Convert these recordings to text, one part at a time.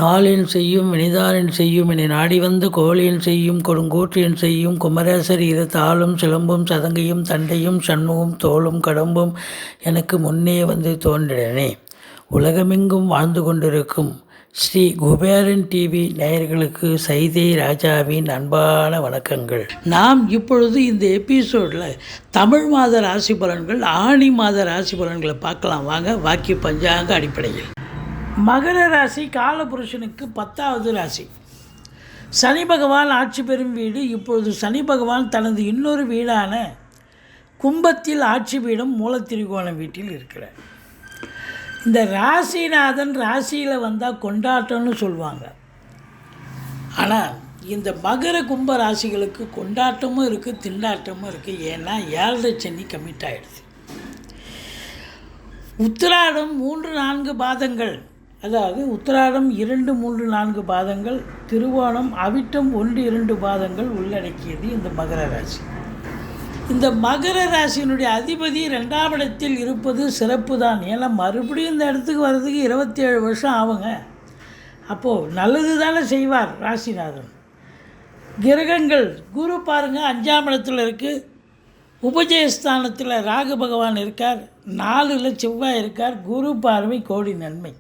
நாளின் செய்யும் வினிதானின் செய்யும் என நாடி வந்த கோழியின் செய்யும் கொடுங்கூற்றியன் செய்யும் குமரேசர் இரு தாளும் சிலம்பும் சதங்கையும் தண்டையும் சண்முகம் தோளும் கடம்பும் எனக்கு முன்னே வந்து தோன்றினே. உலகமெங்கும் வாழ்ந்து கொண்டிருக்கும் ஸ்ரீ குபேரன் டிவி நேயர்களுக்கு சைதை ராஜாவின் அன்பான வணக்கங்கள். நாம் இப்பொழுது இந்த எபிசோடில் தமிழ் மாத ராசி பலன்கள், ஆணி மாத ராசி பலன்களை பார்க்கலாம் வாங்க. வாக்கிய பஞ்சாங்க அடிப்படையில் மகர ராசி காலபுருஷனுக்கு 10வது ராசி. சனி பகவான் ஆட்சி பெறும் வீடு. இப்பொழுது சனி பகவான் தனது இன்னொரு வீடான கும்பத்தில் ஆட்சி பீடம் மூலத்திரிகோணம் வீட்டில் இருக்கிறார். இந்த ராசிநாதன் ராசியில் வந்தால் கொண்டாட்டம்னு சொல்லுவாங்க. ஆனால் இந்த மகர கும்ப ராசிகளுக்கு கொண்டாட்டமும் இருக்குது, திண்டாட்டமும் இருக்குது. ஏன்னா 7.5 சனி கமிட் ஆகிடுது. உத்திராடம் 3-4 பாதங்கள், அதாவது உத்திராடம் 2-3-4 பாதங்கள், திருவோணம் அவிட்டம் 1-2 பாதங்கள் உள்ளடக்கியது இந்த மகர ராசி. இந்த மகர ராசியினுடைய அதிபதி 2ஆம் இடத்தில் இருப்பது சிறப்பு தான். ஏன்னா மறுபடியும் இந்த இடத்துக்கு வர்றதுக்கு 27 வருஷம் ஆகுங்க. அப்போது நல்லது தானே செய்வார் ராசிநாதன். கிரகங்கள் குரு பாருங்கள் 5ஆம் இடத்துல இருக்குது. உபஜயஸ்தானத்தில் ராகு பகவான் இருக்கார். 4ல் செவ்வாய் இருக்கார். குரு பார்வை கோடி நன்மை.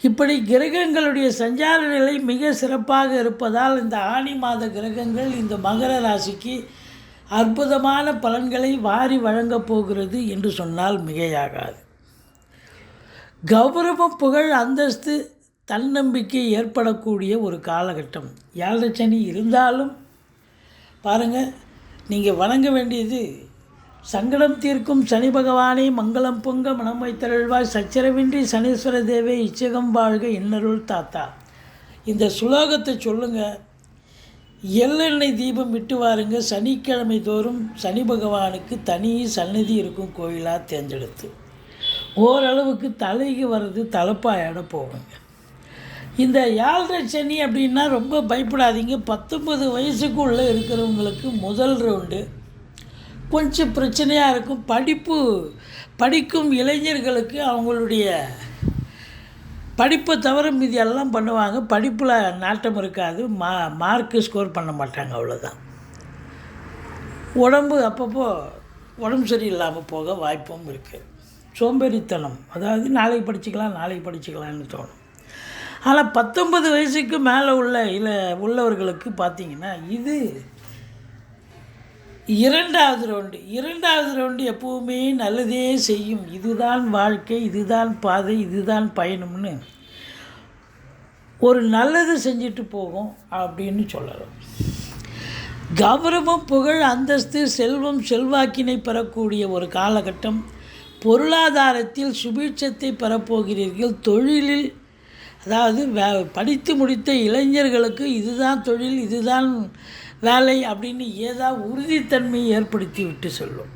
இப்படி கிரகங்களுடைய சஞ்சார நிலை மிக சிறப்பாக இருப்பதால் இந்த ஆணி மாத கிரகங்கள் இந்த மகர ராசிக்கு அற்புதமான பலன்களை வாரி வழங்கப் போகிறது என்று சொன்னால் மிகையாகாது. கௌரவம், புகழ், அந்தஸ்து, தன்னம்பிக்கை ஏற்படக்கூடிய ஒரு காலகட்டம். 7.5 சனி இருந்தாலும் பாருங்கள், நீங்கள் வணங்க வேண்டியது சங்கடம் தீர்க்கும் சனி பகவானே, மங்களம் பொங்க மனம் வைத்தருள்வாய், சச்சரவின்றி சனீஸ்வர தேவே, இச்சகம் வாழ்க இன்னருள் தாத்தா. இந்த சுலோகத்தை சொல்லுங்கள். எள்ளெண்ணெய் தீபம் விட்டு வாருங்க. சனிக்கிழமை தோறும் சனி பகவானுக்கு தனி சன்னதி இருக்கும் கோயிலாக தேர்ந்தெடுத்து ஓரளவுக்கு தலைக்கு வர்றது தலைப்பாயோட போகுங்க. இந்த 7.5 சனி அப்படின்னா ரொம்ப பயப்படாதீங்க. 19 வயசுக்குள்ளே இருக்கிறவங்களுக்கு முதல் ரவுண்டு கொஞ்சம் பிரச்சனையாக இருக்கும். படிக்கும் இளைஞர்களுக்கு அவங்களுடைய படிப்பை தவிர மீதி எல்லாம் பண்ணுவாங்க. படிப்பில் நாட்டம் இருக்காது. மார்க்கு ஸ்கோர் பண்ண மாட்டாங்க, அவ்வளோதான். அப்பப்போ உடம்பு சரியில்லாமல் போக வாய்ப்பும் இருக்குது. சோம்பேறித்தனம், அதாவது நாளைக்கு படிச்சுக்கலாம்னு தோணும். ஆனால் 19 வயசுக்கு மேலே உள்ளவர்களுக்கு பார்த்திங்கன்னா இது 2வது ரவுண்டு எப்போவுமே நல்லதே செய்யும். இதுதான் வாழ்க்கை, இதுதான் பாதை, இதுதான் பயணம்னு ஒரு நல்லது செஞ்சுட்டு போகும் அப்படின்னு சொல்லலாம். கௌரவம், புகழ், அந்தஸ்து, செல்வம், செல்வாக்கினை பெறக்கூடிய ஒரு காலகட்டம். பொருளாதாரத்தில் சுபீட்சத்தை பெறப்போகிறீர்கள். தொழிலில், அதாவது படித்து முடித்த இளைஞர்களுக்கு இதுதான் தொழில், இதுதான் வேலை அப்படின்னு ஏதாவது உறுதித்தன்மையை ஏற்படுத்தி விட்டு சொல்லும்.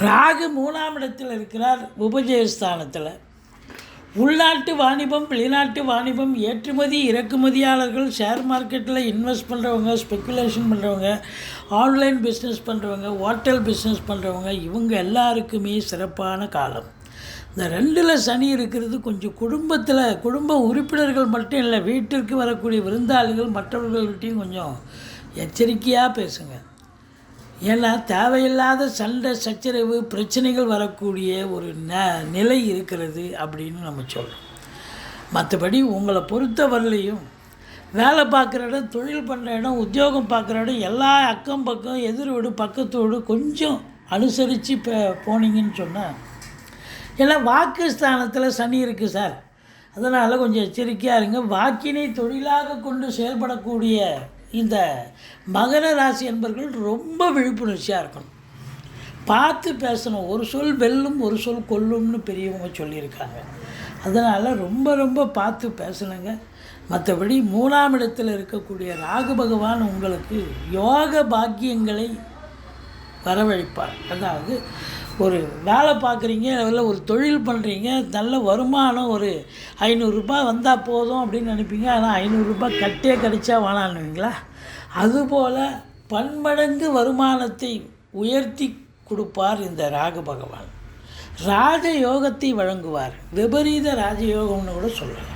ராகு 3ஆம் இடத்தில் இருக்கிறார் உபஜயஸ்தானத்தில். உள்நாட்டு வாணிபம், வெளிநாட்டு வாணிபம், ஏற்றுமதி இறக்குமதியாளர்கள், ஷேர் மார்க்கெட்டில் இன்வெஸ்ட் பண்ணுறவங்க, ஸ்பெக்குலேஷன் பண்ணுறவங்க, ஆன்லைன் பிஸ்னஸ் பண்ணுறவங்க, ஹோட்டல் பிஸ்னஸ் பண்ணுறவங்க, இவங்க எல்லாருக்குமே சிறப்பான காலம். இந்த 2ல் சனி இருக்கிறது கொஞ்சம் குடும்ப உறுப்பினர்கள் மட்டும் இல்லை, வீட்டிற்கு வரக்கூடிய விருந்தாளிகள் மற்றவர்கள்கிட்டையும் கொஞ்சம் எச்சரிக்கையாக பேசுங்க. ஏன்னா தேவையில்லாத சண்டை சச்சரவு பிரச்சனைகள் வரக்கூடிய ஒரு நிலை இருக்கிறது அப்படின்னு நம்ம சொல்கிறோம். மற்றபடி உங்களை பொறுத்தவரையிலையும் வேலை பார்க்குற இடம், தொழில் பண்ணுற இடம், உத்தியோகம் பார்க்குற இடம் எல்லா அக்கம் பக்கம் எதிர் வீடு பக்கத்தோடு கொஞ்சம் அனுசரித்து போனீங்கன்னு சொன்னால், ஏன்னா வாக்குஸ்தானத்தில் சனி இருக்குது சார், அதனால் கொஞ்சம் எச்சரிக்கையாக இருங்க. வாக்கினை தொழிலாக கொண்டு செயல்படக்கூடிய இந்த மகர ராசி என்பவர்கள் ரொம்ப விழிப்புணர்ச்சியாக இருக்கணும். பார்த்து பேசணும். ஒரு சொல் வெல்லும், ஒரு சொல் கொல்லும்னு பெரியவங்க சொல்லியிருக்காங்க. அதனால் ரொம்ப பார்த்து பேசணுங்க. மற்றபடி 3ஆம் இடத்தில் இருக்கக்கூடிய ராகு பகவான் உங்களுக்கு யோக பாக்கியங்களை வரவழைப்பார். அதாவது ஒரு வேலை பார்க்குறீங்க, இல்லை ஒரு தொழில் பண்ணுறீங்க, நல்ல வருமானம் ஒரு 500 ரூபாய் வந்தால் போதும் அப்படின்னு நினைப்பீங்க. ஆனால் 500 ரூபாய் கட்டே கிடைச்சா வேணான்னுவீங்களா? அதுபோல் பன்மடங்கு வருமானத்தை உயர்த்தி கொடுப்பார் இந்த ராகு பகவான். ராஜயோகத்தை வழங்குவார். விபரீத ராஜயோகம்னு கூட சொல்லலாம்.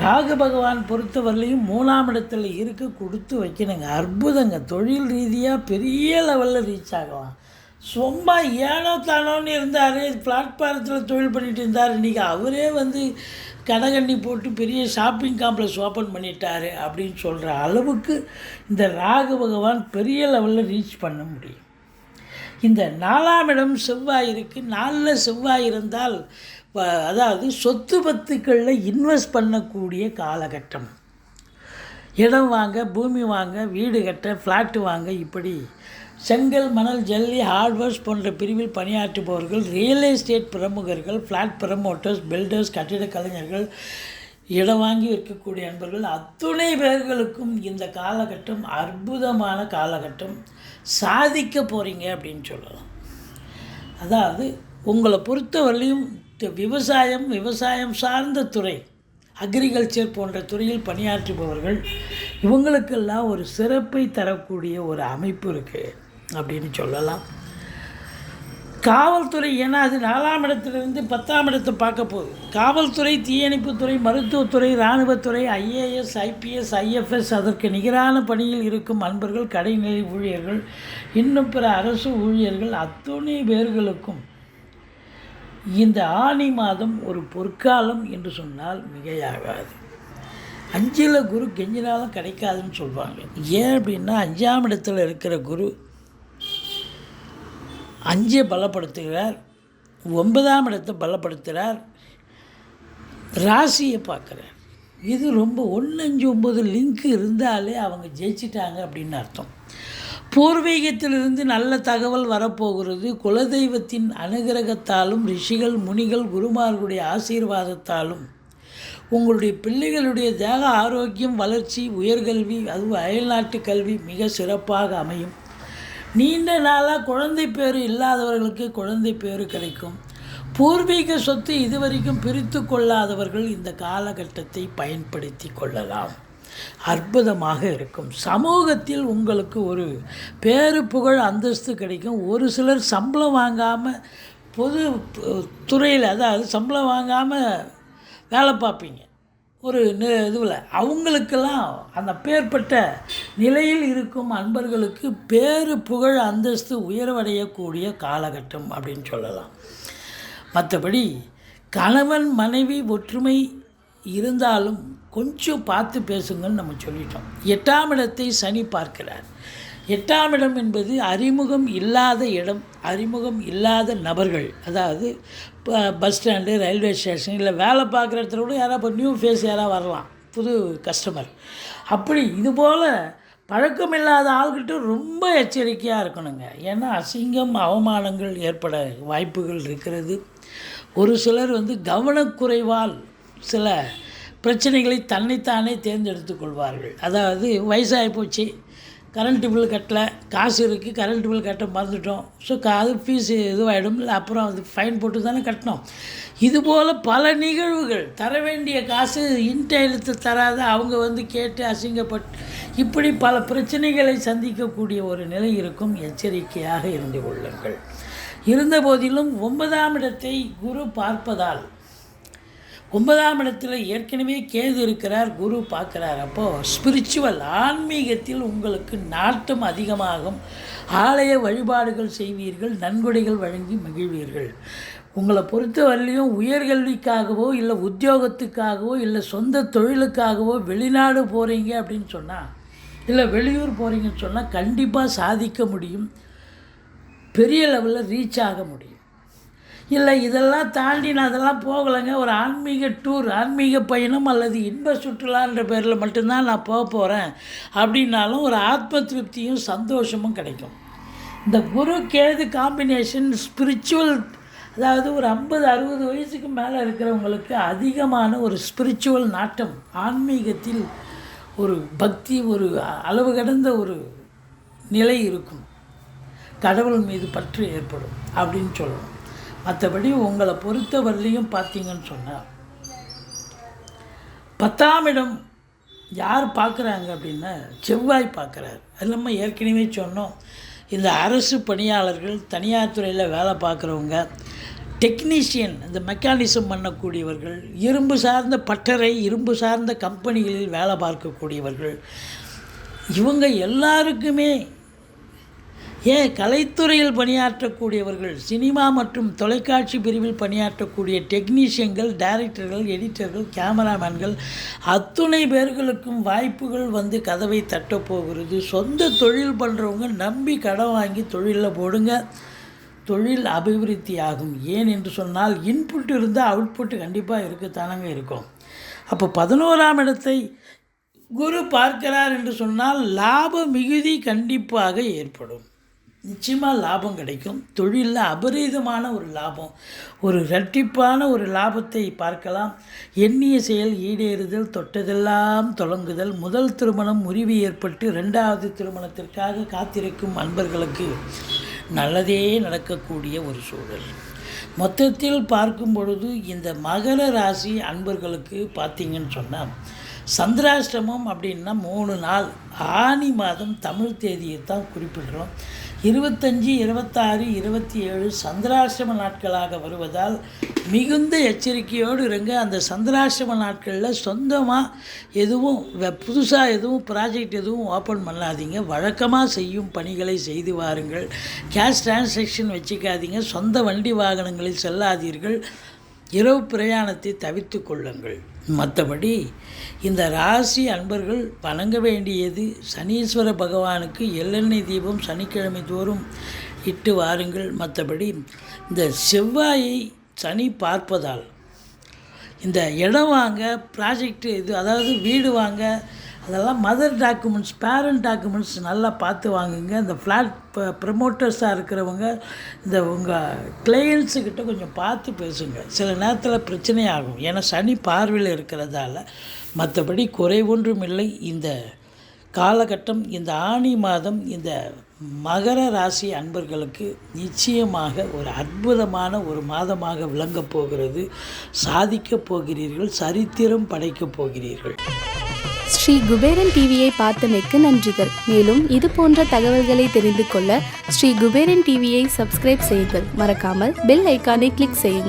ராகு பகவான் பொறுத்தவரையிலையும் 3ஆம் இடத்துல இருக்க கொடுத்து வைக்கணுங்க. அற்புதங்க. தொழில் ரீதியாக பெரிய லெவலில் ரீச் ஆகலாம். சும்மா ஏனோ தானோன்னு இருந்தார், பிளாட்ஃபாரத்தில் தொழில் பண்ணிட்டு இருந்தார். இன்றைக்கி அவரே வந்து கடகண்ணி போட்டு பெரிய ஷாப்பிங் காம்ப்ளெக்ஸ் ஓப்பன் பண்ணிட்டார் அப்படின்னு சொல்கிற அளவுக்கு இந்த ராகு பகவான் பெரிய லெவலில் ரீச் பண்ண முடியும். இந்த 4ஆம் இடம் செவ்வாய் இருக்குது. 4ல் செவ்வாய் இருந்தால் அதாவது சொத்து பத்துக்களில் இன்வெஸ்ட் பண்ணக்கூடிய காலகட்டம். இடம் வாங்க, பூமி வாங்க, வீடு கட்ட, ஃப்ளாட்டு வாங்க, இப்படி செங்கல், மணல், ஜல்லி, ஹார்ட்வேர்ஸ் போன்ற பிரிவில் பணியாற்றுபவர்கள், ரியல் எஸ்டேட் பிரமுகர்கள், ஃப்ளாட் ப்ரமோட்டர்ஸ், பில்டர்ஸ், கட்டிட கலைஞர்கள், இடம் வாங்கி விற்கக்கூடிய நண்பர்கள் அத்துணை பேர்களுக்கும் இந்த காலகட்டம் அற்புதமான காலகட்டம். சாதிக்க போகிறீங்க அப்படின்னு சொல்லலாம். அதாவது உங்களை பொறுத்தவரையிலையும் விவசாயம் சார்ந்த துறை, அக்ரிகல்ச்சர் போன்ற துறையில் பணியாற்றுபவர்கள் இவங்களுக்கெல்லாம் ஒரு சிறப்பை தரக்கூடிய ஒரு அமைப்பு இருக்குது அப்படின்னு சொல்லலாம். காவல்துறை, ஏன்னா அது 4ஆம் இடத்துலேருந்து 10ஆம் இடத்தை பார்க்க போகுது. காவல்துறை, தீயணைப்புத்துறை, மருத்துவத்துறை, இராணுவத்துறை, IAS, IPS, IFS, அதற்கு நிகரான பணியில் இருக்கும் அன்பர்கள், கடைநிலை ஊழியர்கள், இன்னும் பிற அரசு ஊழியர்கள் அத்துணை பேர்களுக்கும் இந்த ஆனி மாதம் ஒரு பொற்காலம் என்று சொன்னால் மிகையாகாது. 5ல் குரு கெஞ்சினாலும் கிடைக்காதுன்னு சொல்லுவாங்க. ஏன் அப்படின்னா 5ஆம் இடத்துல இருக்கிற குரு 5 பலப்படுத்துகிறார், 9ஆம் இடத்தை பலப்படுத்துகிறார், ராசியை பார்க்குறார். இது ரொம்ப 1, 5, 9 லிங்க் இருந்தாலே அவங்க ஜெயிச்சிட்டாங்க அப்படின்னு அர்த்தம். பூர்வீகத்திலிருந்து நல்ல தகவல் வரப்போகிறது. குலதெய்வத்தின் அனுகிரகத்தாலும், ரிஷிகள், முனிகள், குருமார்களுடைய ஆசீர்வாதத்தாலும் உங்களுடைய பிள்ளைகளுடைய தேக ஆரோக்கியம், வளர்ச்சி, உயர்கல்வி, அதுவும் அயல்நாட்டு கல்வி மிக சிறப்பாக அமையும். நீண்ட நாளாக குழந்தை பேர் இல்லாதவர்களுக்கு குழந்தை பேர் கிடைக்கும். பூர்வீக சொத்து இதுவரைக்கும் பிரித்து கொள்ளாதவர்கள் இந்த காலகட்டத்தை பயன்படுத்தி கொள்ளலாம். அற்புதமாக இருக்கும். சமூகத்தில் உங்களுக்கு ஒரு பேரு, புகழ், அந்தஸ்து கிடைக்கும். ஒரு சிலர் சம்பளம் வாங்காமல் பொது துறையில், அதாவது சம்பளம் வாங்காமல் வேலை பார்ப்பீங்க ஒரு இதுவில், அவங்களுக்கெல்லாம் அந்த பேர்பட்ட நிலையில் இருக்கும் அன்பர்களுக்கு பேரு, புகழ், அந்தஸ்து உயர்வடையக்கூடிய காலகட்டம் அப்படின்னு சொல்லலாம். மற்றபடி கணவன் மனைவி ஒற்றுமை இருந்தாலும் கொஞ்சம் பார்த்து பேசுங்கன்னு நம்ம சொல்லிட்டோம். 8ஆம் இடத்தை சனி பார்க்கிறார். 8ஆம் இடம் என்பது அறிமுகம் இல்லாத இடம், அறிமுகம் இல்லாத நபர்கள். அதாவது பஸ் ஸ்டாண்டு, ரயில்வே ஸ்டேஷன், இல்லை வேலை பார்க்குற இடத்துல கூட யாராவது இப்போ நியூ ஃபேஸ் யாராவது வரலாம், புது கஸ்டமர். அப்படி இதுபோல் பழக்கமில்லாத ஆள்கிட்ட ரொம்ப எச்சரிக்கையாக இருக்கணுங்க. ஏன்னா அசிங்கம், அவமானங்கள் ஏற்பட வாய்ப்புகள் இருக்கிறது. ஒரு சிலர் கவனக்குறைவால் சில பிரச்சனைகளை தன்னைத்தானே தேர்ந்தெடுத்து கொள்வார்கள். அதாவது வயசாகி போச்சு, கரண்ட்டு பில் கட்டலை, காசு இருக்குது, கரண்ட்டு பில் கட்ட மறந்துட்டோம், ஸோ அது ஃபீஸு இதுவாகிடும், இல்லை அப்புறம் அது ஃபைன் போட்டு தானே கட்டணும். இதுபோல் பல நிகழ்வுகள், தர வேண்டிய காசு இன்டைலத்து தராத அவங்க கேட்டு அசிங்கப்பட்டு இப்படி பல பிரச்சனைகளை சந்திக்கக்கூடிய ஒரு நிலை இருக்கும். எச்சரிக்கையாக இருந்து கொள்ளுங்கள். இருந்த போதிலும் 9ஆம் இடத்தை குரு பார்ப்பதால், 9ஆம் இடத்துல ஏற்கனவே கேது இருக்கிறார், குரு பார்க்குறார். அப்போது ஸ்பிரிச்சுவல், ஆன்மீகத்தில் உங்களுக்கு நாட்டம் அதிகமாகும். ஆலய வழிபாடுகள் செய்வீர்கள், நன்கொடைகள் வழங்கி மகிழ்வீர்கள். உங்களை பொறுத்தவரையிலையும் உயர்கல்விக்காகவோ, இல்லை உத்தியோகத்துக்காகவோ, இல்லை சொந்த தொழிலுக்காகவோ வெளிநாடு போகிறீங்க அப்படின்னு சொன்னால், இல்லை வெளியூர் போகிறீங்கன்னு சொன்னால் கண்டிப்பாக சாதிக்க முடியும், பெரிய லெவலில் ரீச் ஆக முடியும். இல்லை இதெல்லாம் தாண்டி நான் அதெல்லாம் போகலைங்க, ஒரு ஆன்மீக டூர், ஆன்மீக பயணம் அல்லது இன்ப சுற்றுலான்ற பேரில் மட்டும்தான் நான் போக போகிறேன் அப்படின்னாலும் ஒரு ஆத்ம திருப்தியும் சந்தோஷமும் கிடைக்கும். இந்த குரு கேது காம்பினேஷன் ஸ்பிரிச்சுவல், அதாவது ஒரு 50-60 வயசுக்கு மேலே இருக்கிறவங்களுக்கு அதிகமான ஒரு ஸ்பிரிச்சுவல் நாட்டம், ஆன்மீகத்தில் ஒரு பக்தி, ஒரு அளவு கடந்த ஒரு நிலை இருக்கும், கடவுள் மீது பற்று ஏற்படும் அப்படின்னு சொல்லணும். மற்றபடி உங்களை பொறுத்தவரையிலையும் பார்த்தீங்கன்னு சொன்னால் 10ஆம் இடம் யார் பார்க்குறாங்க அப்படின்னா செவ்வாய் பார்க்குறாரு. அது நம்ம ஏற்கனவே சொன்னோம், இந்த அரசு பணியாளர்கள், தனியார் துறையில் வேலை பார்க்குறவங்க, டெக்னீஷியன், இந்த மெக்கானிசம் பண்ணக்கூடியவர்கள், இரும்பு சார்ந்த பட்டறை, இரும்பு சார்ந்த கம்பெனிகளில் வேலை பார்க்கக்கூடியவர்கள், இவங்க எல்லாருக்குமே, ஏன் கலைத்துறையில் பணியாற்றக்கூடியவர்கள், சினிமா மற்றும் தொலைக்காட்சி பிரிவில் பணியாற்றக்கூடிய டெக்னீஷியன்கள், டைரக்டர்கள், எடிட்டர்கள், கேமராமேன்கள் அத்துணை பேர்களுக்கும் வாய்ப்புகள் வந்து கதவை தட்டப்போகிறது. சொந்த தொழில் பண்ணுறவங்க நம்பி கடன் வாங்கி தொழிலில் போடுங்க, தொழில் அபிவிருத்தி ஆகும். ஏன் என்று சொன்னால் இன்புட் இருந்தால் அவுட்புட் கண்டிப்பாக இருக்கத்தானங்க இருக்கும். அப்போ 11ஆம் இடத்தை குரு பார்க்கிறார் என்று சொன்னால் லாப மிகுதி கண்டிப்பாக ஏற்படும். நிச்சயமாக லாபம் கிடைக்கும். தொழிலில் அபரீதமான ஒரு லாபம், ஒரு இரட்டிப்பான ஒரு லாபத்தை பார்க்கலாம். எண்ணிய செயல் ஈடேறுதல், தொட்டதெல்லாம் தொடங்குதல். முதல் திருமணம் முறிவு ஏற்பட்டு 2வது திருமணத்திற்காக காத்திருக்கும் அன்பர்களுக்கு நல்லதே நடக்கக்கூடிய ஒரு சூழல். மொத்தத்தில் பார்க்கும் பொழுது இந்த மகர ராசி அன்பர்களுக்கு பார்த்திங்கன்னு சொன்னால் சந்திராஷ்டமம் அப்படின்னா 3 நாள், ஆனி மாதம் தமிழ் தேதியை தான் குறிப்பிடுறோம். 25, 26, 27 சந்திராஷ்டம நாட்களாக வருவதால் மிகுந்த எச்சரிக்கையோடு இருங்க. அந்த சந்திராஷ்டம நாட்களில் சொந்தமாக எதுவும் புதுசாக எதுவும் ப்ராஜெக்ட் எதுவும் ஓப்பன் பண்ணாதீங்க. வழக்கமாக செய்யும் பணிகளை செய்து வாருங்கள். கேஷ் டிரான்சாக்ஷன் வச்சுக்காதீங்க. சொந்த வண்டி வாகனங்களில் செல்லாதீர்கள். இரவு பிரயாணத்தை தவிர்த்து கொள்ளுங்கள். மற்றபடி இந்த ராசி அன்பர்கள் வணங்க வேண்டியது சனீஸ்வர பகவானுக்கு எள்ளெண்ணெய் தீபம் சனிக்கிழமை தோறும் இட்டு வாருங்கள். மற்றபடி இந்த செவ்வாயை சனி பார்ப்பதால் இந்த இடம் வாங்க, ப்ராஜெக்டு இது, அதாவது வீடு வாங்க, அதெல்லாம் மதர் டாக்குமெண்ட்ஸ், பேரண்ட் டாக்குமெண்ட்ஸ் நல்லா பார்த்து வாங்குங்க. இந்த ஃப்ளாட் ப்ரமோட்டர்ஸாக இருக்கிறவங்க இந்த உங்கள் கிளையன்ஸுக்கிட்ட கொஞ்சம் பார்த்து பேசுங்க. சில நேரத்தில் பிரச்சனையாகும், ஏன்னா சனி பார்வையில் இருக்கிறதால. மற்றபடி குறை ஒன்றும் இல்லை. இந்த காலகட்டம், இந்த ஆனி மாதம் இந்த மகர ராசி அன்பர்களுக்கு நிச்சயமாக ஒரு அற்புதமான ஒரு மாதமாக விளங்கப் போகிறது. சாதிக்கப் போகிறீர்கள், சரித்திரம் படைக்கப் போகிறீர்கள். ஸ்ரீ குபேரன் டிவியை பார்த்தமைக்கு நன்றிகள். மேலும் இது போன்ற தகவல்களை தெரிந்து கொள்ள ஸ்ரீ குபேரன் டிவியை சப்ஸ்கிரைப் செய்யுங்கள். மறக்காமல் பெல் ஐக்கானை கிளிக் செய்யுங்கள்.